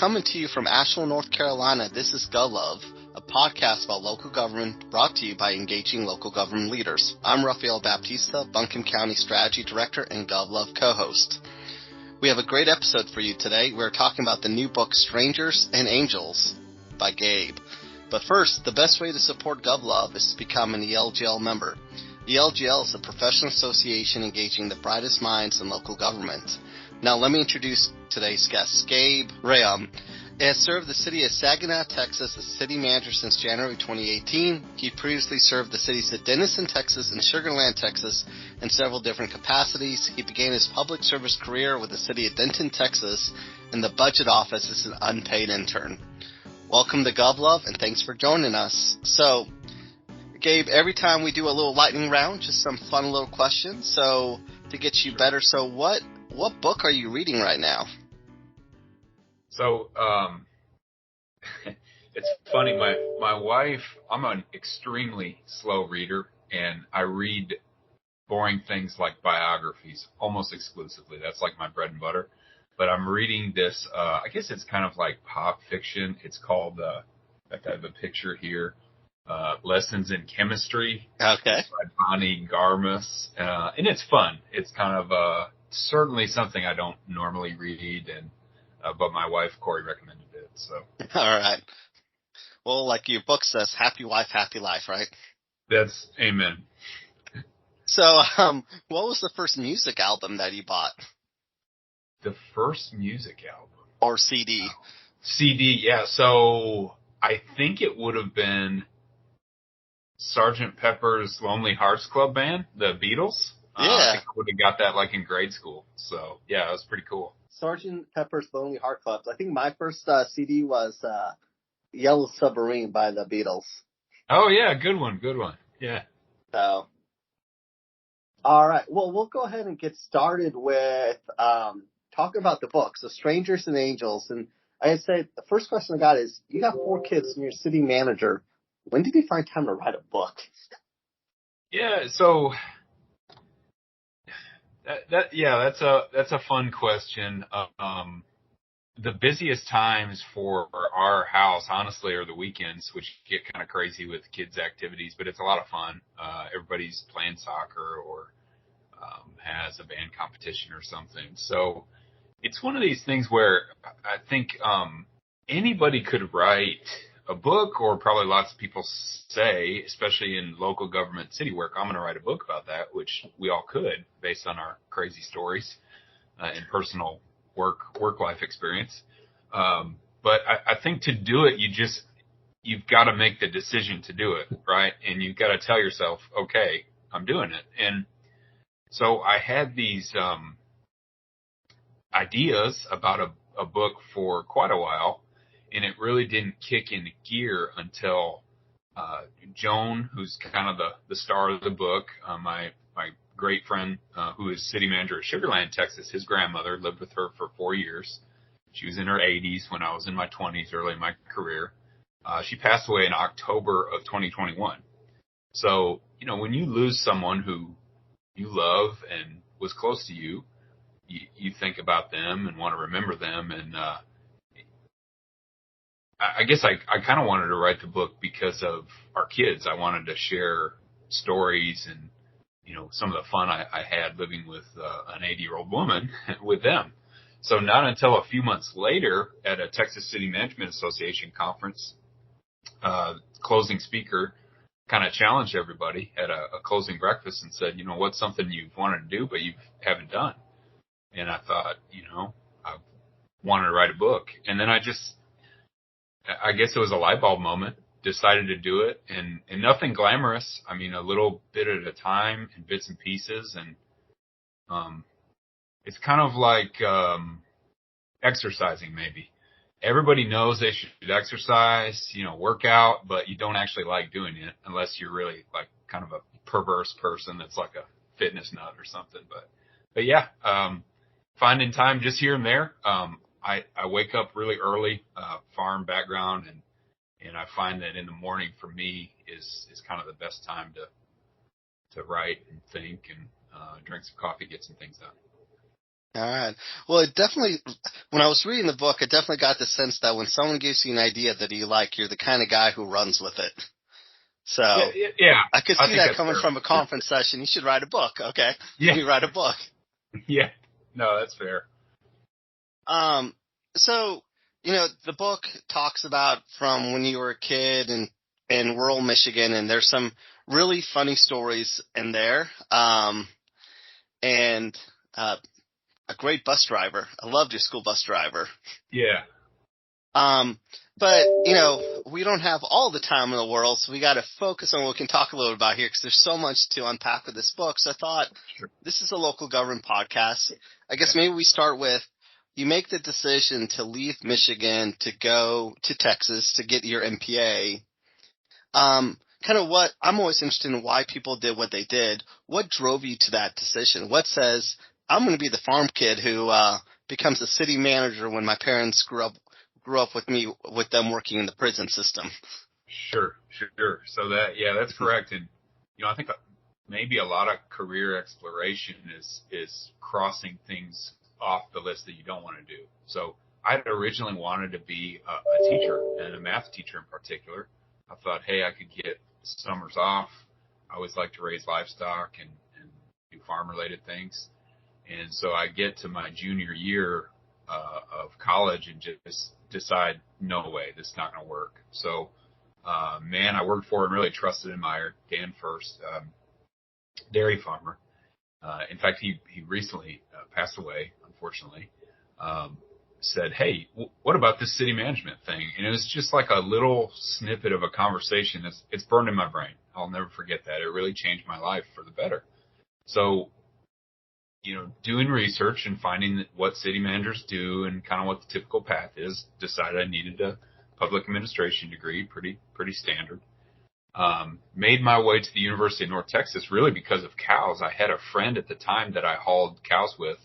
coming to you from Asheville, North Carolina. This is GovLove, a podcast about local government brought to you by engaging local government leaders. I'm Rafael Baptista, Buncombe County Strategy Director and GovLove co-host. We have a great episode for you today. We're talking about the new book, Strangers and Angels by Gabe. But first, the best way to support GovLove is to become an ELGL member. ELGL is a professional association engaging the brightest minds in local government. Now let me introduce today's guest, Gabe Reaume. He has served the city of Saginaw, Texas as city manager since January 2018. He previously served the cities of Denison, Texas and Sugar Land, Texas in several different capacities. He began his public service career with the city of Denton, Texas in the budget office as an unpaid intern. Welcome to GovLove and thanks for joining us. So, Gabe, every time we do a little lightning round, just some fun little questions. So, to get you better, so what book are you reading right now? So, it's funny. My wife, I'm an extremely slow reader, and I read boring things like biographies almost exclusively. That's like my bread and butter. But I'm reading this, I guess it's kind of like pop fiction. It's called, in fact, I have a picture here, Lessons in Chemistry. Okay. By Bonnie Garmus. And it's fun. It's kind of certainly something I don't normally read, and but my wife, Corey, recommended it. So. All right. Well, like your book says, happy wife, happy life, right? That's amen. So, what was the first music album that you bought? The first music album? Or CD? CD, yeah. So, I think it would have been Sgt. Pepper's Lonely Hearts Club Band, the Beatles. Yeah. I think I would have got that like in grade school. So, yeah, it was pretty cool. Sgt. Pepper's Lonely Hearts Club. I think my first CD was Yellow Submarine by the Beatles. Oh, yeah, good one. Yeah. So, all right. Well, we'll go ahead and get started with talking about the book, so Strangers and Angels. And I'd say the first question I got is, you got 4 kids and you're city manager. When did you find time to write a book? Yeah, so that's a fun question. The busiest times for our house, honestly, are the weekends, which get kind of crazy with kids' activities, but it's a lot of fun. Everybody's playing soccer or has a band competition or something. So it's one of these things where I think anybody could write a book, or probably lots of people say, especially in local government city work, I'm going to write a book about that, which we all could based on our crazy stories and personal work life experience. But I think to do it, you've got to make the decision to do it, right? And you've got to tell yourself, okay, I'm doing it. And so I had these ideas about a book for quite a while, and it really didn't kick into gear until Joan, who's kind of the star of the book, my great friend who is city manager of Sugar Land, Texas. His grandmother lived with her for 4 years. She was in her 80s when I was in my 20s, early in my career. She passed away in October of 2021. So, when you lose someone who you love and was close to you, you think about them and want to remember them. And I guess I kind of wanted to write the book because of our kids. I wanted to share stories and, some of the fun I had living with an 80-year-old woman with them. So not until a few months later at a Texas City Management Association conference, closing speaker kind of challenged everybody at a closing breakfast and said, what's something you've wanted to do but you haven't done? And I thought, I wanted to write a book. And then I guess it was a light bulb moment, decided to do it, and nothing glamorous. I mean, a little bit at a time in bits and pieces. And it's kind of like exercising, maybe. Everybody knows they should exercise, work out, but you don't actually like doing it unless you're really like kind of a perverse person that's like a fitness nut or something. But yeah, finding time just here and there. I wake up really early, farm background, and I find that in the morning for me is kind of the best time to write and think and drink some coffee, get some things done. All right. Well, it definitely, when I was reading the book, it definitely got the sense that when someone gives you an idea that you like, you're the kind of guy who runs with it. Yeah, So yeah. I could I see think that that's coming fair. from a conference session. You should write a book. Okay. Yeah, You write a book. yeah. No, that's fair. Um, so, the book talks about from when you were a kid in rural Michigan, and there's some really funny stories in there. And, a great bus driver. I loved your school bus driver. Yeah, Um, but we don't have all the time in the world, so we got to focus on what we can talk a little about here because there's so much to unpack with this book. So I thought sure. this is a local government podcast. I guess Yeah, maybe we start with you make the decision to leave Michigan to go to Texas to get your MPA. Kind of what I'm always interested in why people did what they did. What drove you to that decision? What says I'm going to be the farm kid who becomes a city manager when my parents grew up with me with them working in the prison system? sure, sure. So that's correct. And I think maybe a lot of career exploration is crossing things off the list that you don't want to do. So I had originally wanted to be a teacher and a math teacher in particular. I thought, hey, I could get summers off. I always like to raise livestock and do farm related things. And so I get to my junior year of college and just decide, no way, this is not going to work. So, man, I worked for and really trusted in my Dan First, dairy farmer. In fact, he recently passed away, unfortunately. Um, said, hey, what about this city management thing? And it was just like a little snippet of a conversation it's burned in my brain. I'll never forget that. It really changed my life for the better. So, doing research and finding what city managers do and kind of what the typical path is, decided I needed a public administration degree, pretty standard. Made my way to the University of North Texas really because of cows. I had a friend at the time that I hauled cows with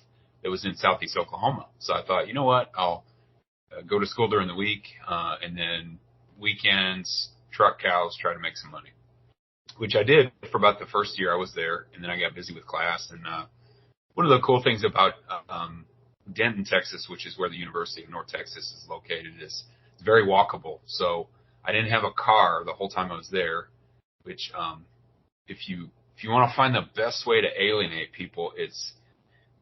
that was in Southeast Oklahoma. So I thought, you know what, I'll go to school during the week, and then weekends, truck cows, try to make some money, which I did for about the first year I was there. And then I got busy with class. And one of the cool things about Denton, Texas, which is where the University of North Texas is located, is it's very walkable. So I didn't have a car the whole time I was there, which if you want to find the best way to alienate people, it's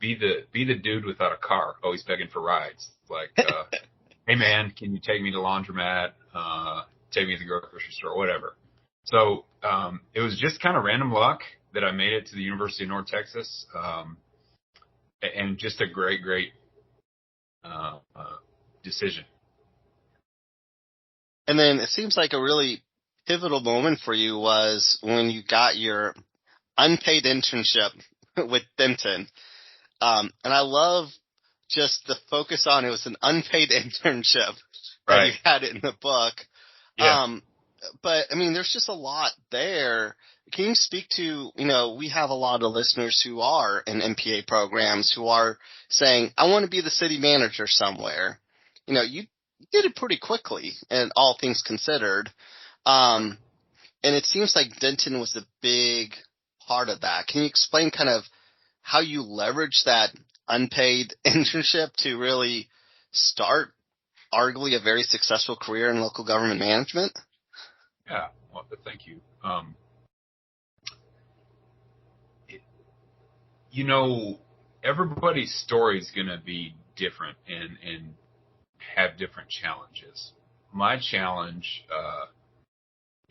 be the dude without a car, always begging for rides. Like, hey man, can you take me to laundromat? Take me to the grocery store, whatever. So it was just kind of random luck that I made it to the University of North Texas. And just a great decision. And then it seems like a really pivotal moment for you was when you got your unpaid internship with Denton. And I love just the focus on it was an unpaid internship that you Right. had it in the book. Yeah. But I mean, there's just a lot there. Can you speak to, we have a lot of listeners who are in MPA programs who are saying, I want to be the city manager somewhere. You did it pretty quickly and all things considered. Right. And it seems like Denton was a big part of that. Can you explain kind of how you leverage that unpaid internship to really start arguably a very successful career in local government management? Yeah. Well, thank you. It, everybody's story is going to be different and have different challenges. My challenge,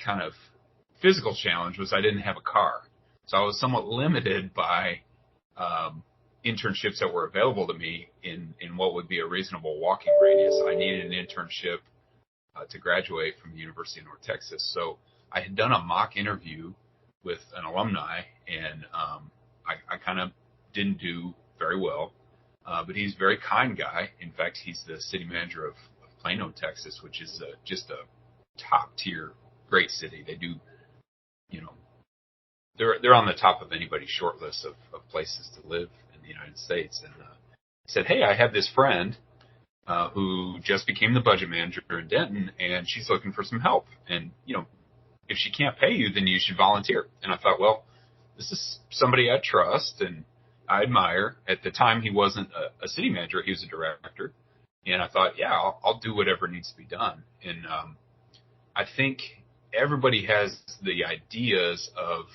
kind of physical challenge, was I didn't have a car. So I was somewhat limited by internships that were available to me in what would be a reasonable walking radius. I needed an internship to graduate from the University of North Texas. So I had done a mock interview with an alumni, and I kind of didn't do very well. But he's a very kind guy. In fact, he's the city manager of Plano, Texas, which is just a top tier great city. They do, they're on the top of anybody's short list of places to live in the United States. And he said, hey, I have this friend who just became the budget manager in Denton, and she's looking for some help. And, if she can't pay you, then you should volunteer. And I thought, well, this is somebody I trust, and I admire. At the time, he wasn't a city manager; he was a director, and I thought, yeah, I'll do whatever needs to be done. And I think everybody has the ideas of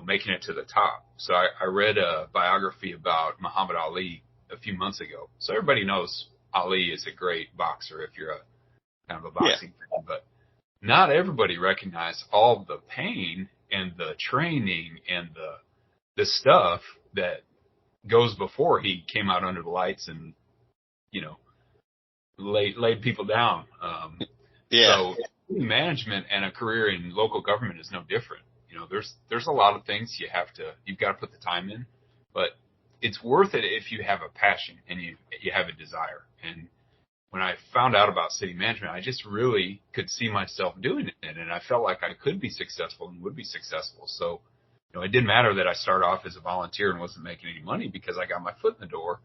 making it to the top. So I read a biography about Muhammad Ali a few months ago. So everybody knows Ali is a great boxer if you're a kind of a boxing fan, but not everybody recognized all the pain and the training and the stuff that goes before he came out under the lights and laid people down. So management and a career in local government is no different. There's a lot of things you've got to put the time in, but it's worth it if you have a passion and you have a desire. And when I found out about city management, I just really could see myself doing it, and I felt like I could be successful and would be successful. So, it didn't matter that I started off as a volunteer and wasn't making any money because I got my foot in the door.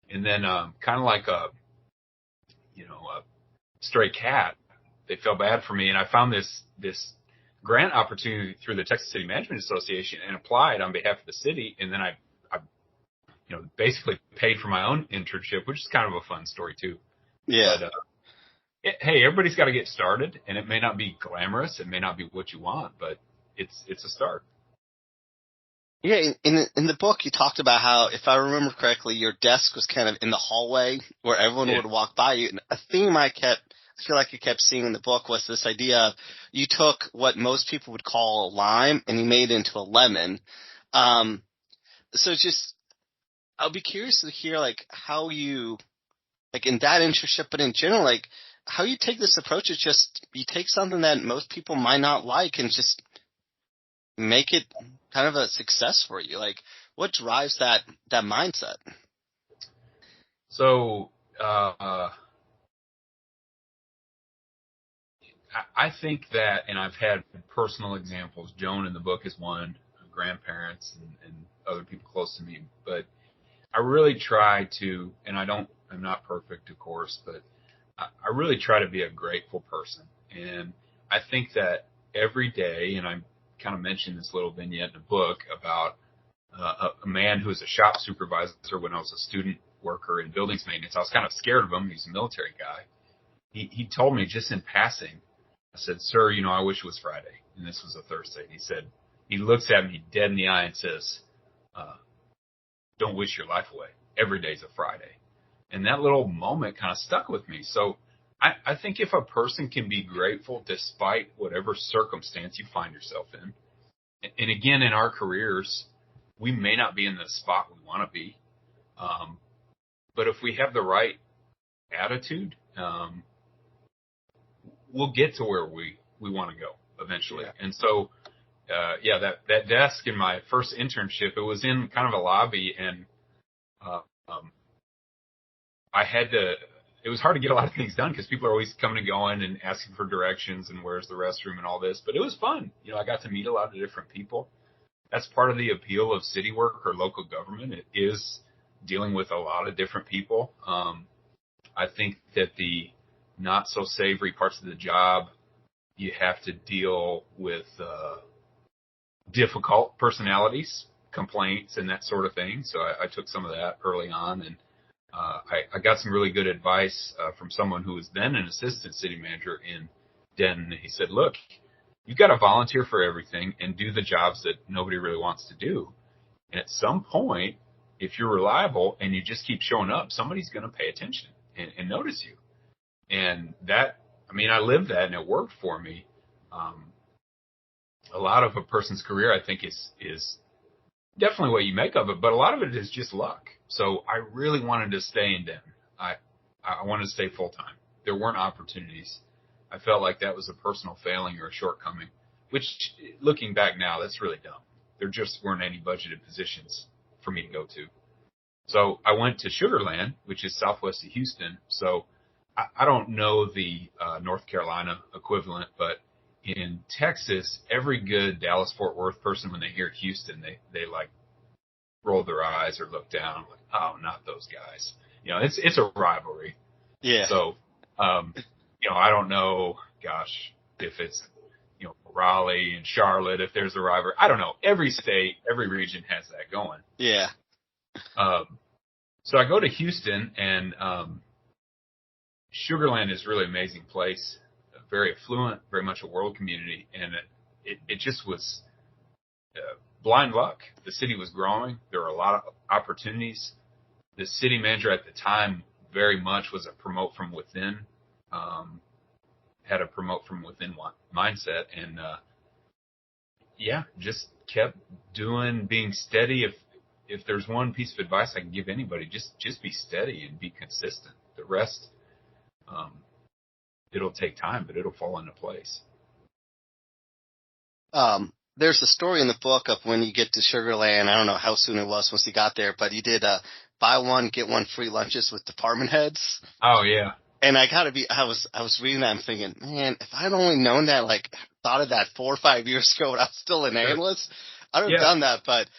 And then, kind of like a stray cat, they felt bad for me, and I found this grant opportunity through the Texas City Management Association and applied on behalf of the city. And then I basically paid for my own internship, which is kind of a fun story too. Yeah. But, hey, everybody's got to get started, and it may not be glamorous. It may not be what you want, but it's a start. Yeah, in the book, you talked about how, if I remember correctly, your desk was kind of in the hallway where everyone would walk by you. And a theme I feel like you kept seeing in the book was this idea of you took what most people would call a lime and you made it into a lemon. So I'll be curious to hear, how you, in that internship, but in general, how you take this approach. Is just, you take something that most people might not like and just make it kind of a success for you. What drives that mindset? So, I think that, and I've had personal examples. Joan in the book is one, grandparents and other people close to me, but I really try to, and I'm not perfect, of course, but I really try to be a grateful person. And I think that every day, and I kind of mentioned this little vignette in the book about a man who was a shop supervisor when I was a student worker in buildings maintenance. I was kind of scared of him. He's a military guy. He told me just in passing, I said, "Sir, I wish it was Friday." And this was a Thursday. And he looks at me dead in the eye and says, "Don't wish your life away. Every day's a Friday." And that little moment kind of stuck with me. So I think if a person can be grateful despite whatever circumstance you find yourself in, and again, in our careers, we may not be in the spot we want to be, but if we have the right attitude, we'll get to where we want to go eventually. Yeah. And so, that desk in my first internship, it was in kind of a lobby, and it was hard to get a lot of things done because people are always coming and going and asking for directions and where's the restroom and all this. But it was fun. I got to meet a lot of different people. That's part of the appeal of city work or local government. It is dealing with a lot of different people. I think that the not so savory parts of the job, you have to deal with difficult personalities, complaints, and that sort of thing. So I took some of that early on, and I got some really good advice from someone who was then an assistant city manager in Denton. He said, "Look, you've got to volunteer for everything and do the jobs that nobody really wants to do. And at some point, if you're reliable and you just keep showing up, somebody's going to pay attention and notice you." And I lived that, and it worked for me. A lot of a person's career, I think, is definitely what you make of it, but a lot of it is just luck. So I really wanted to stay in Denton. I wanted to stay full time. There weren't opportunities. I felt like that was a personal failing or a shortcoming, which, looking back now, that's really dumb. There just weren't any budgeted positions for me to go to. So I went to Sugar Land, which is southwest of Houston. So I don't know the North Carolina equivalent, but in Texas, every good Dallas-Fort Worth person, when they hear Houston, they roll their eyes or look down, like, "Oh, not those guys." It's a rivalry. Yeah. So, I don't know, gosh, if it's, Raleigh and Charlotte, if there's a rivalry. I don't know. Every state, every region has that going. Yeah. So I go to Houston, and Sugar Land is a really amazing place, very affluent, very much a world community, and it just was blind luck. The city was growing. There were a lot of opportunities. The city manager at the time very much was a promote from within, had a promote from within mindset, and just kept being steady. If there's one piece of advice I can give anybody, just be steady and be consistent. The rest, it'll take time, but it'll fall into place. There's a story in the book of when you get to Sugar Land. I don't know how soon it was once you got there, but you did buy one, get one free lunches with department heads. Oh, yeah. And I was reading that and thinking, man, if I'd only known that, like, thought of that 4 or 5 years ago when I was still an analyst, I would have done that. But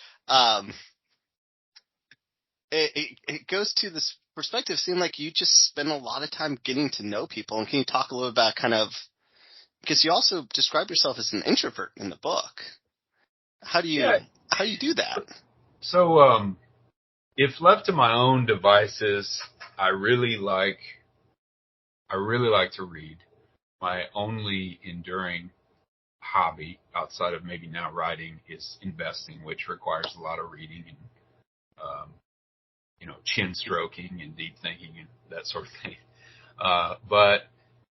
it goes to this perspective. It seemed like you just spend a lot of time getting to know people. And can you talk a little about because you also describe yourself as an introvert in the book. How do you do that? So, if left to my own devices, I really like to read. My only enduring hobby outside of maybe now writing is investing, which requires a lot of reading and, chin stroking and deep thinking and that sort of thing. But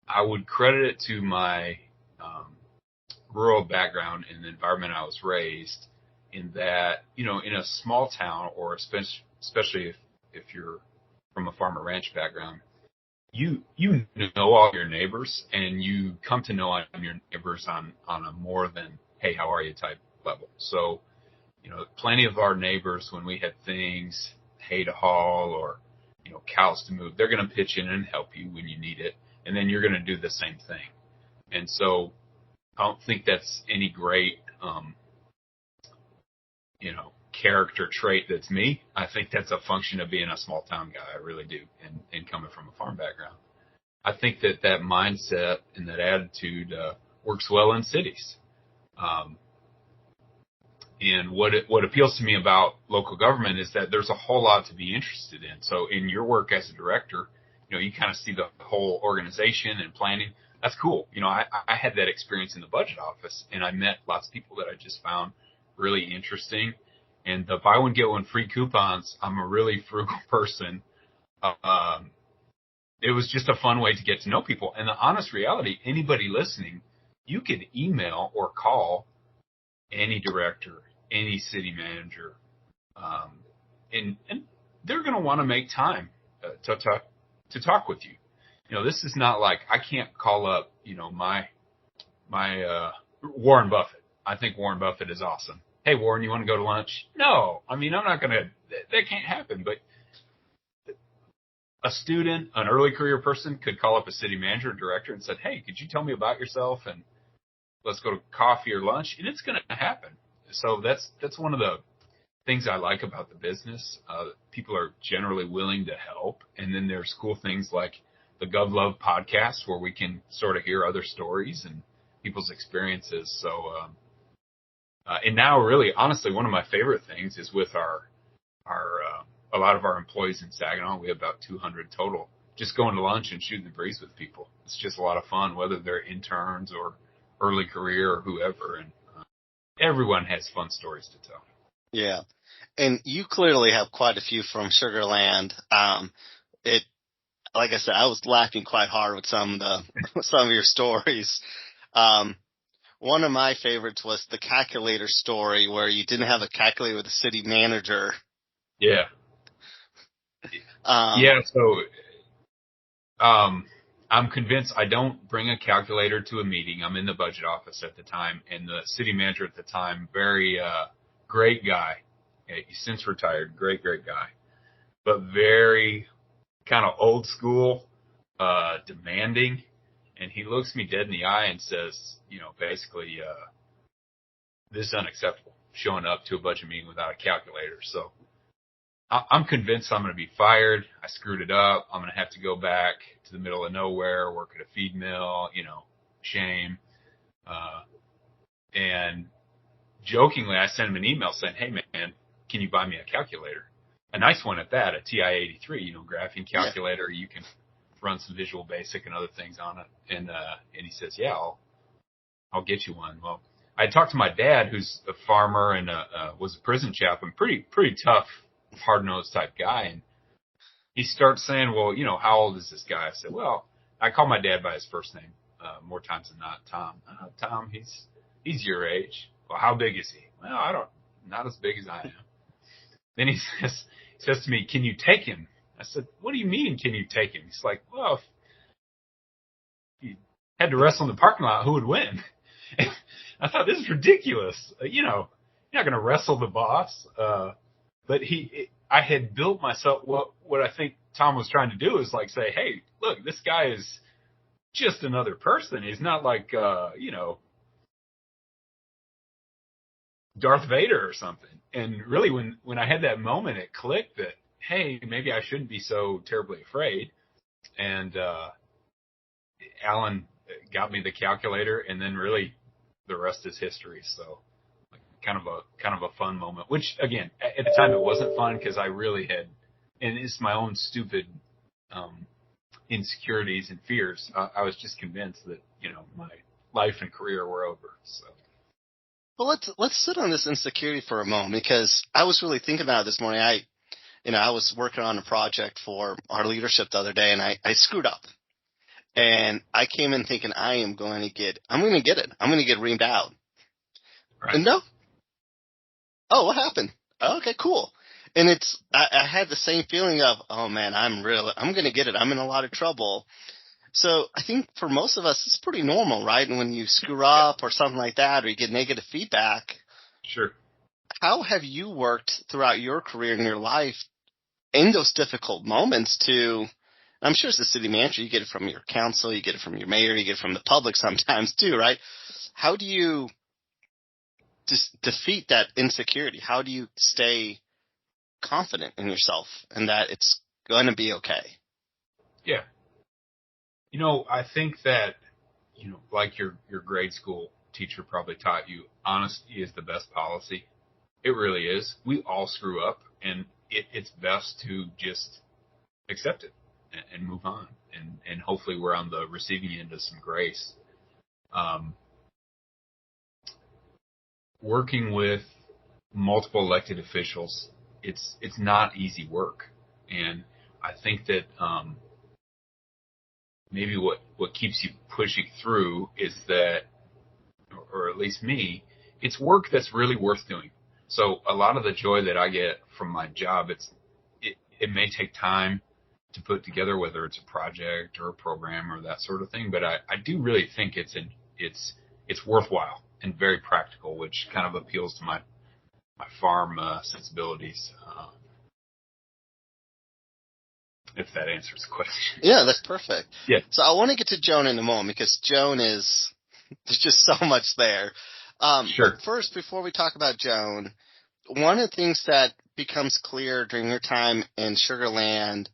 I would credit it to my rural background and the environment I was raised in that, in a small town, or especially if you're from a farm or ranch background, you know all your neighbors, and you come to know your neighbors on a more than, hey, how are you type level. So, plenty of our neighbors, when we had things, hay to haul or, cows to move, they're going to pitch in and help you when you need it. And then you're going to do the same thing. And so I don't think that's any great, character trait that's me. I think that's a function of being a small town guy. I really do. And coming from a farm background, I think that mindset and that attitude works well in cities. And what appeals to me about local government is that there's a whole lot to be interested in. So in your work as a director, you kind of see the whole organization and planning. That's cool. I had that experience in the budget office, and I met lots of people that I just found really interesting. And the buy one, get one free coupons, I'm a really frugal person. It was just a fun way to get to know people. And the honest reality, anybody listening, you could email or call any director, any city manager, and they're going to want to make time to talk with you. This is not like I can't call up, my Warren Buffett. I think Warren Buffett is awesome. Hey, Warren, you want to go to lunch? No, I'm not going to. That can't happen. But a student, an early career person, could call up a city manager or director and said, hey, could you tell me about yourself, and let's go to coffee or lunch, and it's going to happen. So that's one of the things I like about the business. People are generally willing to help. And then there's cool things like the Gov Love podcast, where we can sort of hear other stories and people's experiences. So, and now really, honestly, one of my favorite things is with a lot of our employees in Saginaw. We have about 200 total, just going to lunch and shooting the breeze with people. It's just a lot of fun, whether they're interns or early career or whoever. And everyone has fun stories to tell. Yeah. And you clearly have quite a few from Sugar Land. Like I said, I was laughing quite hard with some of your stories. One of my favorites was the calculator story, where you didn't have a calculator with the city manager. Yeah. So, I'm convinced I don't bring a calculator to a meeting. I'm in the budget office at the time, and the city manager at the time, very great guy. He's since retired, great guy, but very kind of old school, demanding. And he looks me dead in the eye and says, basically, this is unacceptable, showing up to a budget meeting without a calculator. So I'm convinced I'm going to be fired. I screwed it up. I'm going to have to go back to the middle of nowhere, work at a feed mill, shame. And jokingly, I sent him an email saying, hey, man, can you buy me a calculator? a nice one at that, a TI-83, graphing calculator. Yeah. You can run some Visual Basic and other things on it. And he says, yeah, I'll get you one. Well, I talked to my dad, who's a farmer and was a prison chaplain, pretty tough, hard-nosed type guy. And he starts saying, well, how old is this guy? I said, well, I call my dad by his first name more times than not, Tom. Tom, he's your age. Well, how big is he? Well, not as big as I am. Then he says to me, can you take him? I said, what do you mean, can you take him? He's like, well, if you had to wrestle in the parking lot, who would win? I thought, this is ridiculous. You're not going to wrestle the boss. But I had built myself, what I think Tom was trying to do is like say, hey, look, this guy is just another person. He's not like, Darth Vader or something. And really when I had that moment, it clicked that, hey, maybe I shouldn't be so terribly afraid. And Alan got me the calculator, and then really the rest is history. So kind of a fun moment, which again, at the time it wasn't fun because I really had, and it's my own stupid insecurities and fears. I was just convinced that, my life and career were over. So. Well, let's sit on this insecurity for a moment, because I was really thinking about it this morning. I was working on a project for our leadership the other day, and I screwed up. And I came in thinking I'm going to get it. I'm going to get reamed out. Right. And no. Oh, what happened? Okay, cool. And I had the same feeling of, oh man, I'm going to get it. I'm in a lot of trouble. So I think for most of us, it's pretty normal, right? And when you screw up or something like that, or you get negative feedback. Sure. How have you worked throughout your career and your life in those difficult moments I'm sure as a city manager, you get it from your council, you get it from your mayor, you get it from the public sometimes too, right? How do you just defeat that insecurity? How do you stay confident in yourself and that it's going to be okay? Yeah. I think that, like your grade school teacher probably taught you, honesty is the best policy. It really is. We all screw up, and it's best to just accept it and move on. And hopefully we're on the receiving end of some grace. Working with multiple elected officials, it's not easy work. And I think that maybe what keeps you pushing through is that, or at least me, it's work that's really worth doing. So a lot of the joy that I get from my job, it may take time to put together, whether it's a project or a program or that sort of thing. But I do really think it's worthwhile and very practical, which kind of appeals to my farm sensibilities. If that answers the question. Yeah, that's perfect. Yeah. So I want to get to Joan in a moment, because Joan there's just so much there. Sure. But first, before we talk about Joan, one of the things that becomes clear during your time in Sugar Land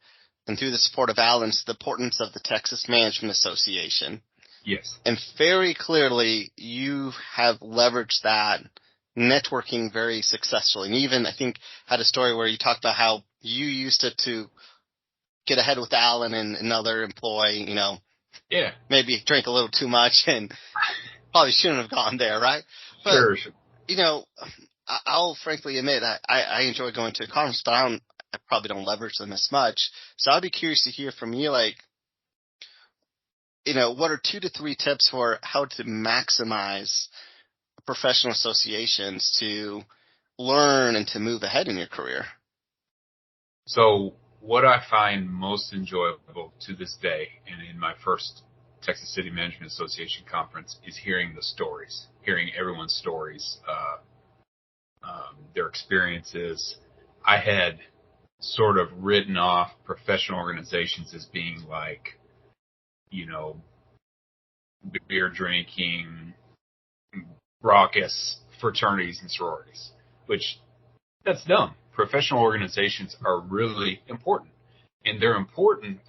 and through the support of Alan is the importance of the Texas Management Association. Yes. And very clearly, you have leveraged that networking very successfully. And even, I think, had a story where you talked about how you used it to get ahead with Alan and another employee, Yeah. maybe drink a little too much and probably shouldn't have gone there, right? But, sure. I'll frankly admit, I enjoy going to a conference, but I probably don't leverage them as much. So I'd be curious to hear from you, what are 2 to 3 tips for how to maximize professional associations to learn and to move ahead in your career? So what I find most enjoyable to this day, and in my first Texas City Management Association conference, is hearing the stories, hearing everyone's stories, their experiences. I had sort of written off professional organizations as being like, beer drinking, raucous fraternities and sororities, which that's dumb. Professional organizations are really important, and they're important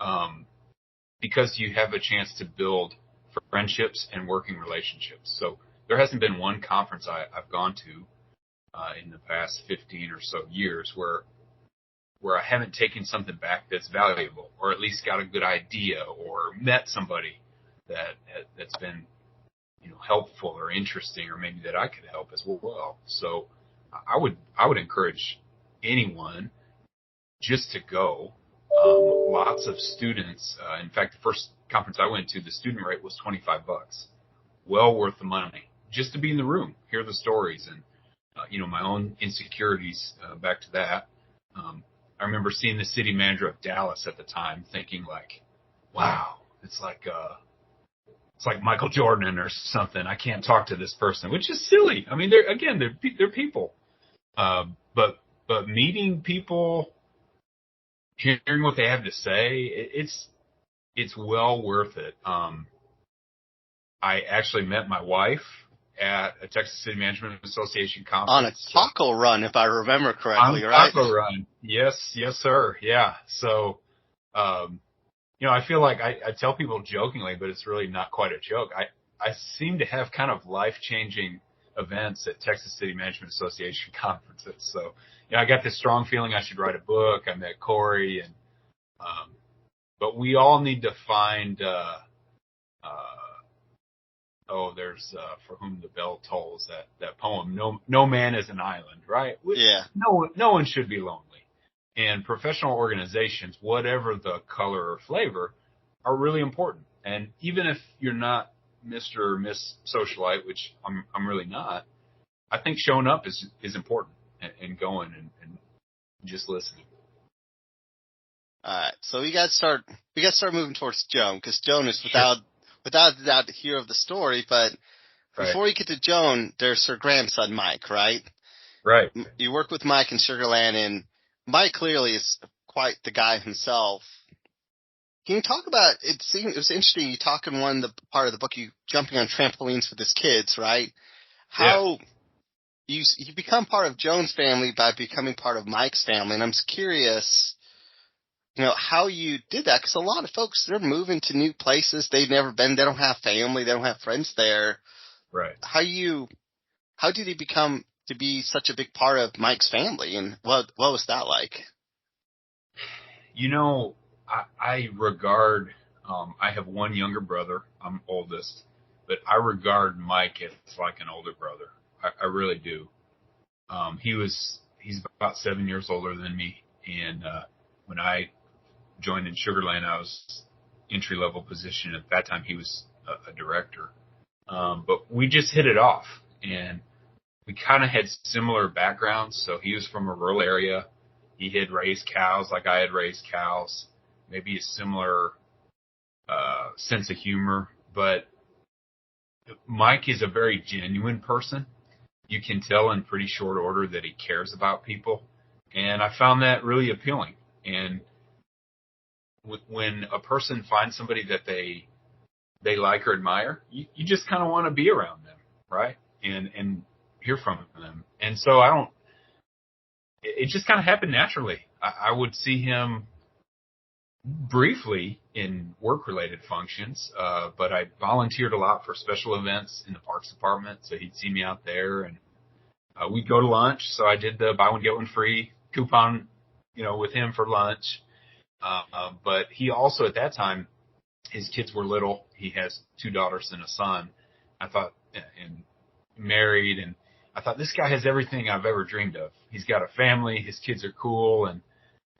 because you have a chance to build friendships and working relationships. So there hasn't been one conference I've gone to in the past 15 or so years where where I haven't taken something back that's valuable, or at least got a good idea, or met somebody that's been, helpful or interesting, or maybe that I could help as well. So I would encourage anyone just to go. Lots of students. In fact, the first conference I went to, the student rate was $25. Well worth the money just to be in the room, hear the stories, and my own insecurities. Back to that. I remember seeing the city manager of Dallas at the time, thinking like, "Wow, it's like Michael Jordan or something. I can't talk to this person," which is silly. I mean, they're people. But meeting people, hearing what they have to say, it's well worth it. I actually met my wife at a Texas City Management Association conference. On a taco run, if I remember correctly, on right? Taco run. Yes, sir. Yeah. So, I feel like I tell people jokingly, but it's really not quite a joke. I seem to have kind of life-changing events at Texas City Management Association conferences. So, I got this strong feeling I should write a book. I met Corey, and but we all need to find there's For Whom the Bell Tolls, that poem. No man is an island, right? Yeah. No one should be lonely. And professional organizations, whatever the color or flavor, are really important. And even if you're not Mr. or Miss Socialite, which I'm really not, I think showing up is important, and going and just listening. All right, so we got to start moving towards Joan, because Joan is without a doubt the hero of the story. But before you get to Joan, there's her grandson Mike, right? Right. You work with Mike in Sugar Land, and Mike clearly is quite the guy himself. Can you talk about it? It was interesting. You talk in one part of the book, you jumping on trampolines with his kids, right? How you become part of Joan's family by becoming part of Mike's family, and I'm curious, how you did that, because a lot of folks, they're moving to new places. They've never been. They don't have family. They don't have friends there. Right. How did he become to be such a big part of Mike's family, and what was that like? I regard, I have one younger brother. I'm oldest, but I regard Mike as like an older brother. I really do. He's about 7 years older than me. And, when I joined in Sugar Land, I was entry level position. At that time, he was a director. But we just hit it off, and we kind of had similar backgrounds. So he was from a rural area. He had raised cows like I had raised cows. Maybe a similar sense of humor. But Mike is a very genuine person. You can tell in pretty short order that he cares about people. And I found that really appealing. And when a person finds somebody that they like or admire, you just kind of want to be around them, right? And hear from them. And so it just kind of happened naturally. I would see him briefly in work-related functions, but I volunteered a lot for special events in the Parks Department, so he'd see me out there, and we'd go to lunch. So I did the buy one, get one free coupon, with him for lunch. But he also, at that time, his kids were little. He has 2 daughters and a son. I thought, and married, and I thought, this guy has everything I've ever dreamed of. He's got a family. His kids are cool, and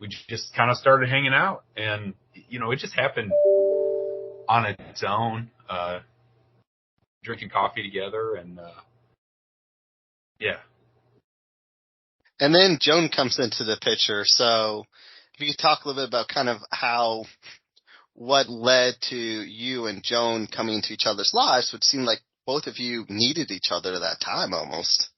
we just kind of started hanging out. And, it just happened on its own, drinking coffee together, and, yeah. And then Joan comes into the picture. So if you could talk a little bit about kind of what led to you and Joan coming into each other's lives, which seemed like both of you needed each other at that time almost.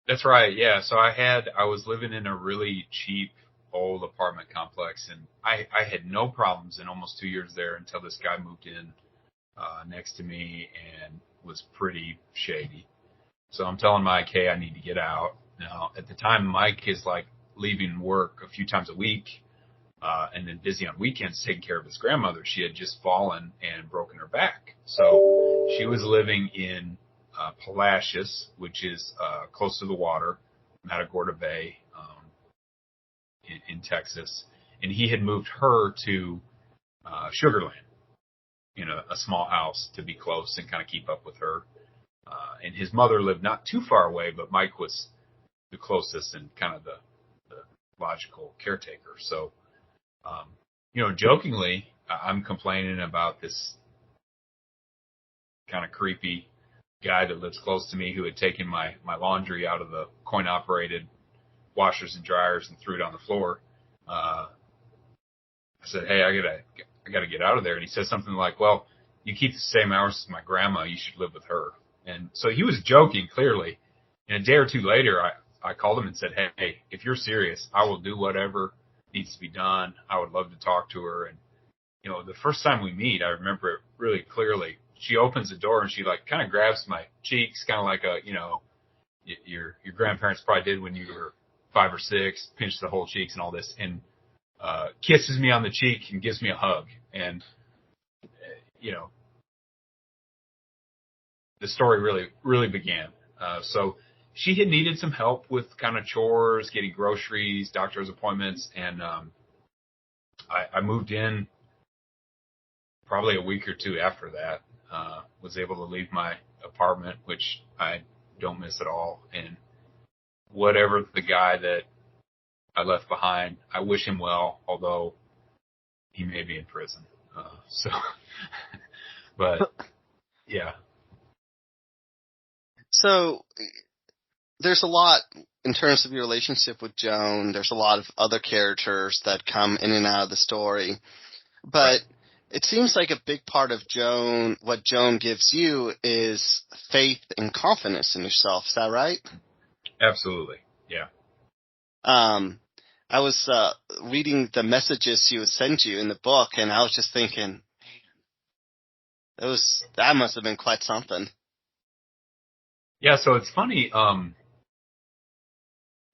That's right. Yeah. So I was living in a really cheap old apartment complex, and I had no problems in almost 2 years there until this guy moved in next to me and was pretty shady. So I'm telling Mike, hey, I need to get out. Now, at the time, Mike is like leaving work a few times a week, and then busy on weekends taking care of his grandmother. She had just fallen and broken her back. So she was living in Palacios, which is close to the water, Matagorda Bay. in Texas, and he had moved her to Sugar Land, in a small house to be close and kind of keep up with her. And his mother lived not too far away, but Mike was the closest and kind of the logical caretaker. So, jokingly, I'm complaining about this kind of creepy guy that lives close to me who had taken my laundry out of the coin-operated washers and dryers and threw it on the floor. I said, hey, I gotta get out of there. And he said something like, well, you keep the same hours as my grandma, you should live with her. And so he was joking, clearly. And a day or two later, I called him and said, hey, if you're serious, I will do whatever needs to be done. I would love to talk to her. And, the first time we meet, I remember it really clearly. She opens the door and she kind of grabs my cheeks, kind of like your grandparents probably did when you were 5 or 6, pinched the whole cheeks and all this, and kisses me on the cheek and gives me a hug. And, the story really, really began. So she had needed some help with kind of chores, getting groceries, doctor's appointments. And I moved in probably a week or two after that, was able to leave my apartment, which I don't miss at all. And whatever the guy that I left behind, I wish him well, although he may be in prison. But yeah. So there's a lot in terms of your relationship with Joan. There's a lot of other characters that come in and out of the story. But Right. It seems like a big part of what Joan gives you is faith and confidence in yourself. Is that right? Absolutely. Yeah. I was reading the messages she would send you in the book, and I was just thinking, that must have been quite something. Yeah, so it's funny.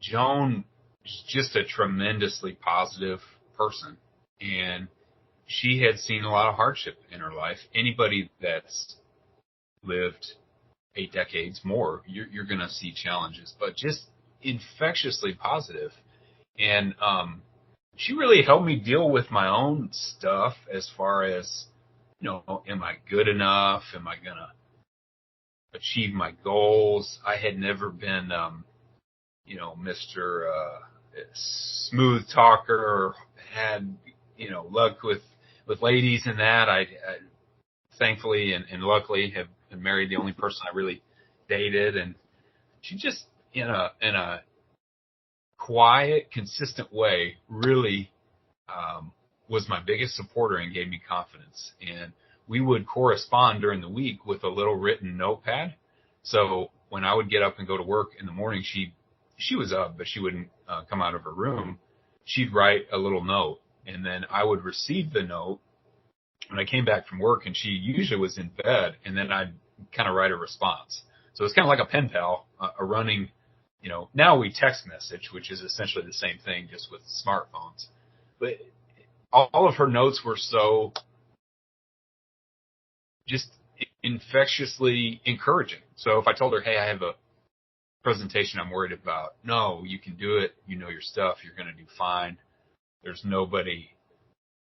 Joan is just a tremendously positive person, and she had seen a lot of hardship in her life. Anybody that's lived 8 decades more, you're going to see challenges, but just infectiously positive. And she really helped me deal with my own stuff as far as, am I good enough? Am I going to achieve my goals? I had never been, Mr. Smooth talker, or had, luck with ladies and that. I thankfully and luckily have married the only person I really dated, and she just in a quiet, consistent way really was my biggest supporter and gave me confidence. And we would correspond during the week with a little written notepad. So when I would get up and go to work in the morning, she was up, but she wouldn't come out of her room. She'd write a little note, and then I would receive the note when I came back from work, and she usually was in bed, and then I'd kind of write a response. So it's kind of like a pen pal, a running, now we text message, which is essentially the same thing, just with smartphones. But all of her notes were so just infectiously encouraging. So if I told her, hey, I have a presentation I'm worried about, no, you can do it. You know your stuff. You're going to do fine. There's nobody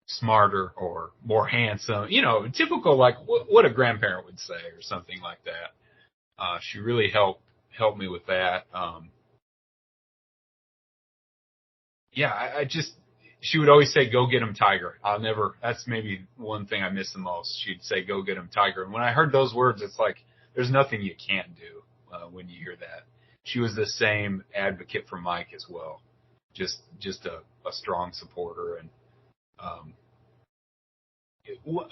smarter or more handsome, typical, like what a grandparent would say or something like that. She really helped me with that. She would always say, go get him, Tiger. That's maybe one thing I miss the most. She'd say, go get him, Tiger. And when I heard those words, it's like, there's nothing you can't do when you hear that. She was the same advocate for Mike as well. Just a strong supporter. And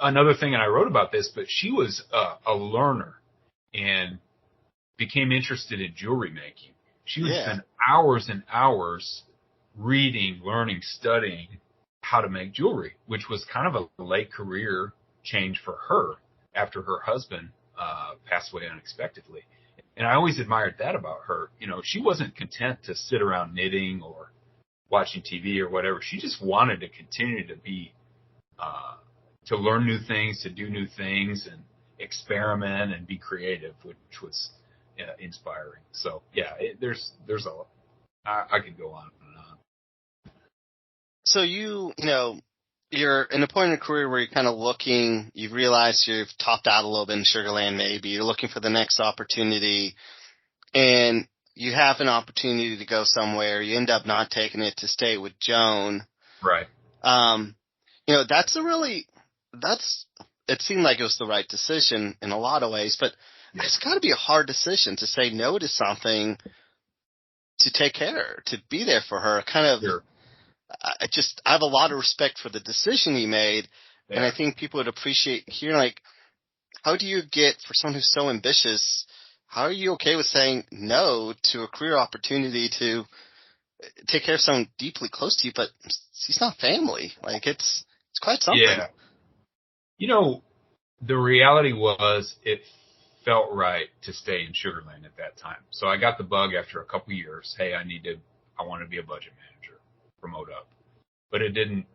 another thing, and I wrote about this, but she was a learner and became interested in jewelry making. She would spend hours and hours reading, learning, studying how to make jewelry, which was kind of a late career change for her after her husband passed away unexpectedly. And I always admired that about her. She wasn't content to sit around knitting or watching TV or whatever. She just wanted to continue to be, to learn new things, to do new things and experiment and be creative, which was inspiring. So yeah, there's I could go on and on. So you're in a point in your career where you're kind of looking, you've realized you've topped out a little bit in Sugarland maybe, you're looking for the next opportunity, and you have an opportunity to go somewhere, you end up not taking it to stay with Joan. Right. Um, that's it seemed like it was the right decision in a lot of ways, but Yeah. it's got to be a hard decision to say no to something, to take care, to be there for her. Kind of, Sure. I have a lot of respect for the decision he made, and I Yeah. think people would appreciate hearing, like, how do you get, for someone who's so ambitious, how are you okay with saying no to a career opportunity to take care of someone deeply close to you, but he's not family? Like, it's quite something. Yeah. The reality was it felt right to stay in Sugarland at that time. So I got the bug after a couple years. Hey, I want to be a budget manager, promote up. But it didn't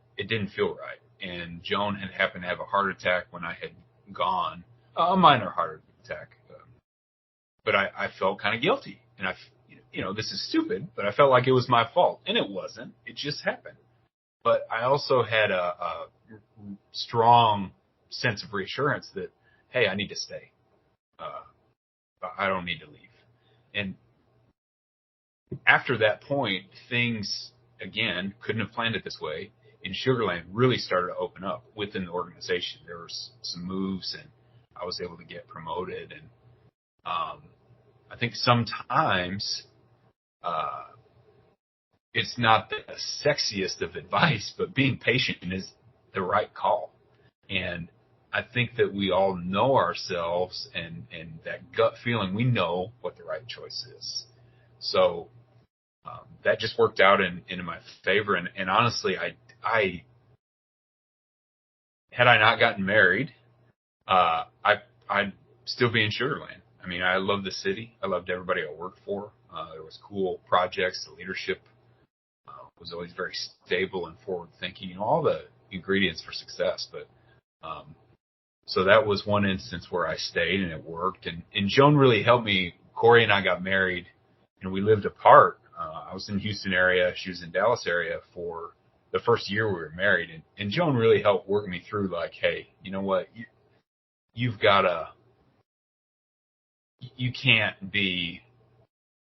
feel right. And Joan had happened to have a heart attack when I had gone, a minor heart attack. But I felt kind of guilty. And this is stupid, but I felt like it was my fault. And it wasn't. It just happened. But I also had a strong sense of reassurance that, hey, I need to stay. I don't need to leave. And after that point, things, again, couldn't have planned it this way. In Sugarland really started to open up within the organization. There were some moves, and I was able to get promoted. And I think sometimes it's not the sexiest of advice, but being patient is the right call. And I think that we all know ourselves, and that gut feeling, we know what the right choice is. So that just worked out in my favor. And honestly, I had I not gotten married, I'd still be in Sugarland. I mean, I loved the city. I loved everybody I worked for. There was cool projects. The leadership was always very stable and forward thinking. All the ingredients for success. But so that was one instance where I stayed and it worked. And Joan really helped me. Corey and I got married, and we lived apart. I was in Houston area. She was in Dallas area for the first year we were married. And Joan really helped work me through, like, hey, you know what? You can't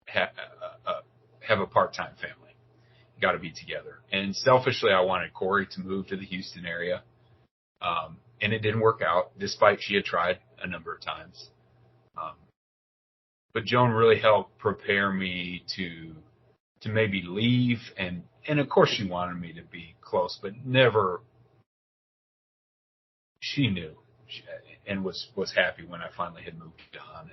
have a part-time family. You got to be together. And selfishly, I wanted Corey to move to the Houston area. And it didn't work out, despite she had tried a number of times. But Joan really helped prepare me to maybe leave, and of course she wanted me to be close, but never. She knew, and was happy when I finally had moved on,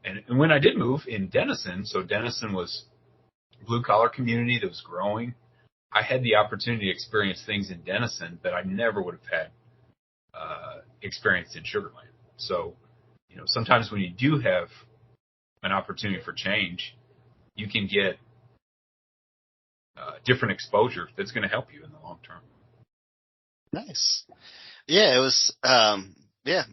and when I did move in Denison. So Denison was a blue collar community that was growing. I had the opportunity to experience things in Denison that I never would have had experienced in Sugarland. So, sometimes when you do have an opportunity for change, you can get different exposure that's going to help you in the long term. Nice. Yeah, it was, yeah,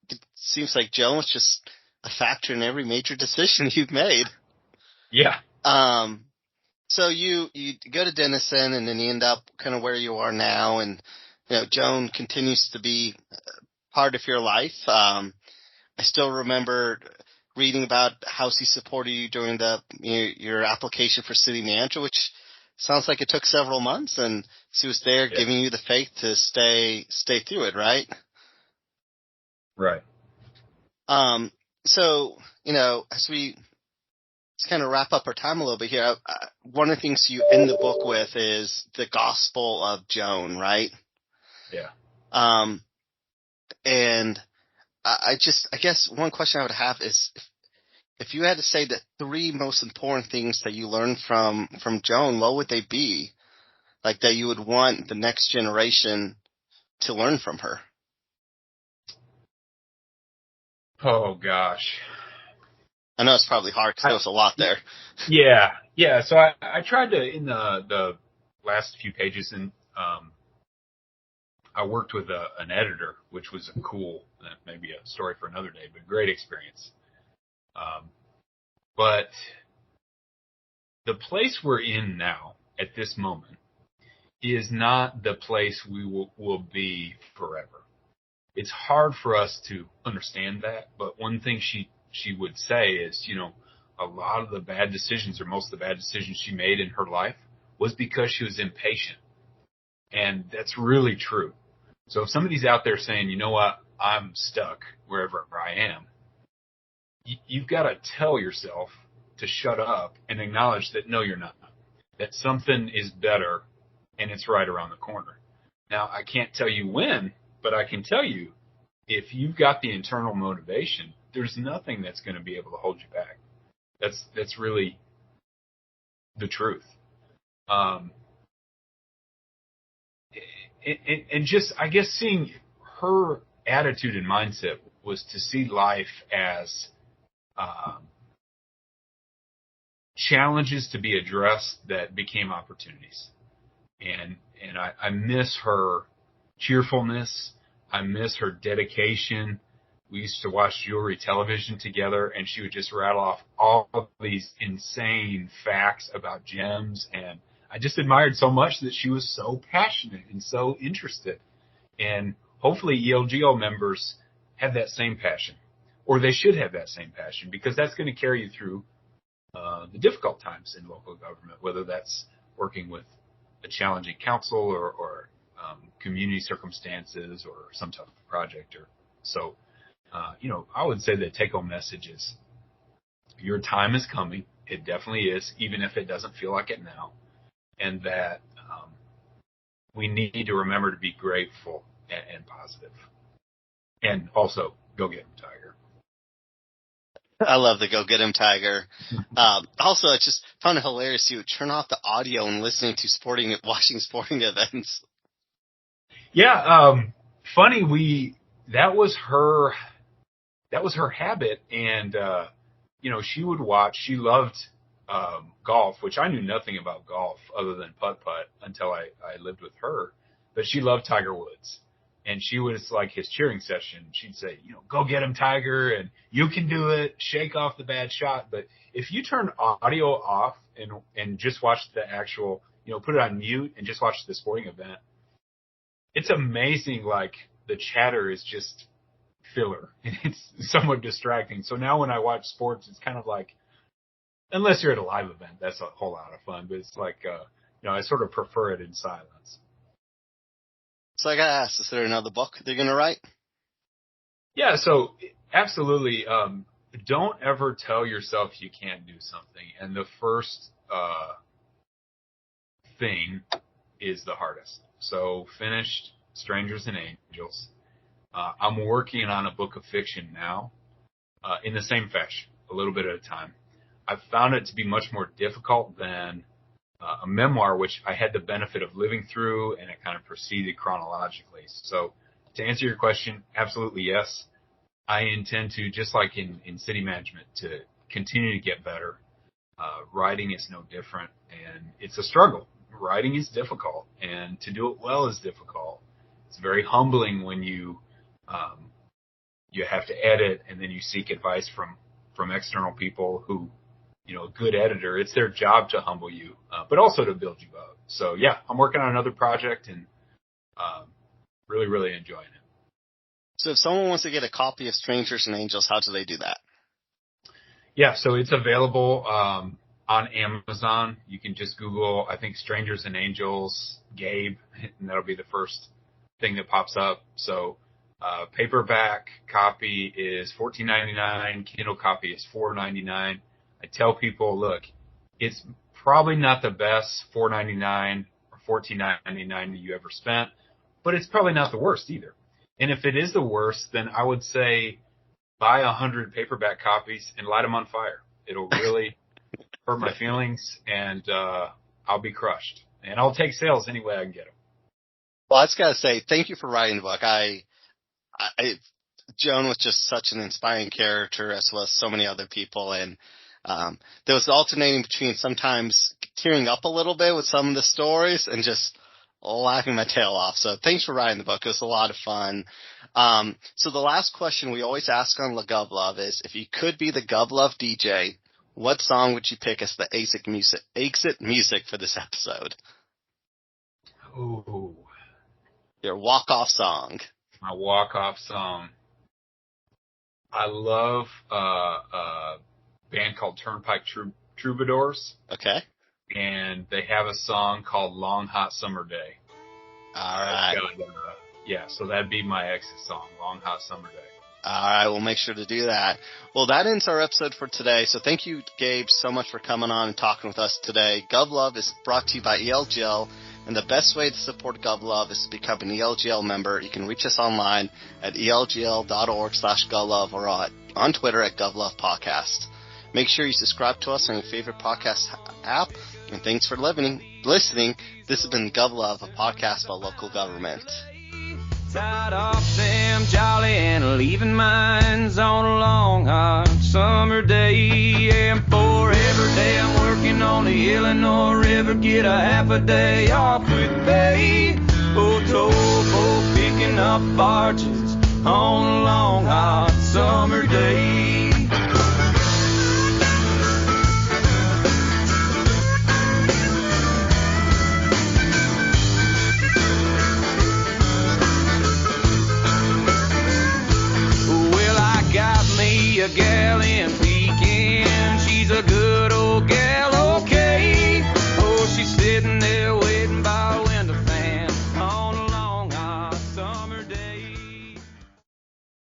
it seems like Joan was just a factor in every major decision you've made. Yeah. So you go to Denison, and then you end up kind of where you are now, and Joan continues to be part of your life. I still remember reading about how she supported you during your application for city manager, which sounds like it took several months, and she was there giving you the faith to stay through it, right? Right. So, as we kind of wrap up our time a little bit here, one of the things you end the book with is the gospel of Joan, right? Yeah. And I guess one question I would have is, if you had to say the three most important things that you learned from Joan, what would they be? Like, that you would want the next generation to learn from her? Oh gosh. I know it's probably hard because there's a lot there. Yeah. So I tried to, in the last few pages, and I worked with an editor, which was a cool, maybe a story for another day, but great experience. But the place we're in now, at this moment, is not the place we will be forever. It's hard for us to understand that, but one thing she would say is, a lot of the bad decisions, or most of the bad decisions she made in her life, was because she was impatient. And that's really true. So if somebody's out there saying, you know what, I'm stuck wherever I am, you've got to tell yourself to shut up and acknowledge that no, you're not. That something is better and it's right around the corner. Now, I can't tell you when, but I can tell you, if you've got the internal motivation, there's nothing that's going to be able to hold you back. That's really the truth. And just, I guess, seeing her attitude and mindset was to see life as challenges to be addressed that became opportunities. And I miss her cheerfulness. I miss her dedication. We used to watch jewelry television together, and she would just rattle off all of these insane facts about gems. And I just admired so much that she was so passionate and so interested. And hopefully ELGO members have that same passion, or they should have that same passion, because that's going to carry you through the difficult times in local government, whether that's working with a challenging council or community circumstances or some type of project. Or so, I would say the take-home message is your time is coming. It definitely is, even if it doesn't feel like it now. And that we need to remember to be grateful and positive. And also, go get him, Tiger. I love the go get him, Tiger. Also, I just found it hilarious you would turn off the audio and listening to watching sporting events. Yeah, funny. That was her habit, and she would watch. She loved golf, which I knew nothing about golf other than putt-putt until I lived with her. But she loved Tiger Woods. And she was like his cheering session. She'd say, go get him, Tiger, and you can do it. Shake off the bad shot. But if you turn audio off and just watch the actual, put it on mute and just watch the sporting event, it's amazing. Like, the chatter is just filler. It's somewhat distracting. So now when I watch sports, it's kind of like, unless you're at a live event, that's a whole lot of fun. But it's like, I sort of prefer it in silence. So I got to ask, is there another book they're going to write? Yeah, so absolutely. Don't ever tell yourself you can't do something. And the first thing is the hardest. So finished Strangers and Angels. I'm working on a book of fiction now in the same fashion, a little bit at a time. I've found it to be much more difficult than a memoir, which I had the benefit of living through, and it kind of proceeded chronologically. So to answer your question, absolutely yes. I intend to, just like in city management, to continue to get better. Writing is no different, and it's a struggle. Writing is difficult, and to do it well is difficult. It's very humbling when you have to edit, and then you seek advice from external people who, a good editor, it's their job to humble you, but also to build you up. So yeah, I'm working on another project and really, really enjoying it. So if someone wants to get a copy of Strangers and Angels, how do they do that? Yeah, so it's available on Amazon. You can just Google, I think, Strangers and Angels, Gabe, and that'll be the first thing that pops up. So paperback copy is $14.99. Kindle copy is $4.99. I tell people, look, it's probably not the best $4.99 or $14.99 that you ever spent, but it's probably not the worst either. And if it is the worst, then I would say buy 100 paperback copies and light them on fire. It'll really hurt my feelings, and I'll be crushed. And I'll take sales any way I can get them. Well, I just got to say, thank you for writing the book. Joan was just such an inspiring character, as well as so many other people, and there was alternating between sometimes tearing up a little bit with some of the stories and just laughing my tail off. So thanks for writing the book. It was a lot of fun. So the last question we always ask on Gov Love is, if you could be the Gov Love DJ, what song would you pick as the exit music for this episode? Ooh, Your walk-off song. my walk-off song. I love a band called Turnpike Troubadours, Okay. and they have a song called Long Hot Summer Day. All right. Yeah, so that'd be my exit song, Long Hot Summer Day. All right, we'll make sure to do that. Well, that ends our episode for today. So thank you, Gabe, so much for coming on and talking with us today. GovLove is brought to you by ELGL, and the best way to support GovLove is to become an ELGL member. You can reach us online at elgl.org/GovLove or on Twitter at GovLove Podcast. Make sure you subscribe to us on your favorite podcast app, and thanks for listening. This has been GovLove, a podcast about local government. Tied off Sam Jolly and leaving mines on a long hot summer day. And for every day I'm working on the Illinois River, get a half a day off with pay. Oh, towboat picking up barges on a long hot summer day.